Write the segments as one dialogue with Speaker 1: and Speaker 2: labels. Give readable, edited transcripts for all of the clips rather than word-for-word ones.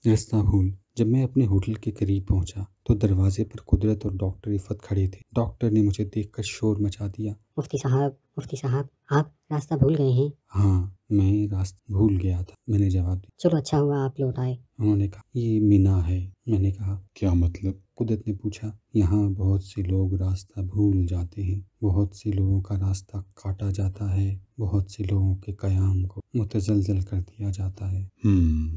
Speaker 1: راستہ بھول جب میں اپنے ہوٹل کے قریب پہنچا تو دروازے پر قدرت اور ڈاکٹر عفت کھڑے تھے۔ ڈاکٹر نے مجھے دیکھ کر شور مچا دیا۔
Speaker 2: مفتی صاحب آپ راستہ بھول گئے ہیں؟
Speaker 1: ہاں، میں راستہ بھول گیا تھا، میں نے جواب دیا۔
Speaker 2: چلو اچھا ہوا آپ لوٹ آئے۔
Speaker 1: انہوں نے کہا یہ مینا ہے۔ میں نے کہا کیا مطلب؟ قدرت نے پوچھا یہاں بہت سے لوگ راستہ بھول جاتے ہیں، بہت سے لوگوں کا راستہ کاٹا جاتا ہے، بہت سے لوگوں کے قیام کو متزلزل کر دیا جاتا ہے۔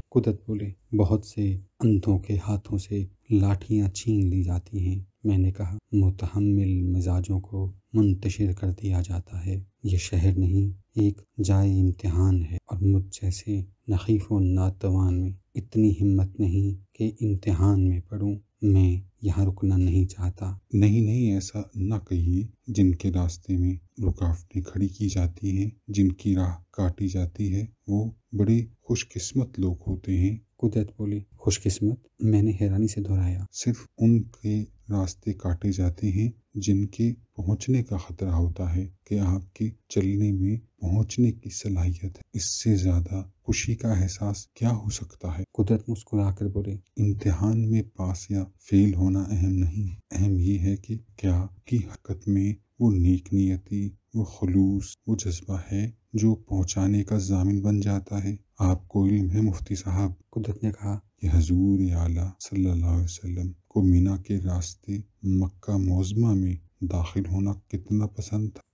Speaker 1: قدرت بولے بہت سے اندھوں کے ہاتھوں سے لاٹھیاں چھین لی جاتی ہیں۔ میں نے کہا متحمل مزاجوں کو منتشر کر دیا جاتا ہے۔ یہ شہر نہیں، ایک جائے امتحان ہے، اور مجھ جیسے نحیف و ناتوان میں اتنی ہمت نہیں کہ امتحان میں پڑھوں۔ میں یہاں رکنا نہیں چاہتا۔
Speaker 3: نہیں ایسا نہ کہیے۔ جن کے راستے میں رکاوٹیں کھڑی کی جاتی ہیں، جن کی راہ کاٹی جاتی ہے، وہ بڑے خوش قسمت لوگ ہوتے ہیں۔
Speaker 1: قدرت بولی خوش قسمت؟ میں نے حیرانی سے دہرایا۔
Speaker 3: صرف ان کے راستے کاٹے جاتے ہیں جن کے پہنچنے کا خطرہ ہوتا ہے کہ آپ کے چلنے میں پہنچنے کی صلاحیت ہے۔ اس سے زیادہ خوشی کا احساس کیا ہو سکتا ہے؟
Speaker 1: قدرت مسکرا کر بولے
Speaker 3: امتحان میں پاس یا فیل ہونا اہم نہیں، اہم یہ ہے کہ کیا کی حرکت میں وہ نیک نیتی، وہ خلوص، وہ جذبہ ہے جو پہنچانے کا ضامن بن جاتا ہے۔ آپ کو علم ہے مفتی صاحب،
Speaker 1: قدرت نے کہا
Speaker 3: کہ حضور اعلیٰ صلی اللہ علیہ وسلم کو مینا کے راستے مکہ معظمہ میں داخل ہونا کتنا پسند تھا۔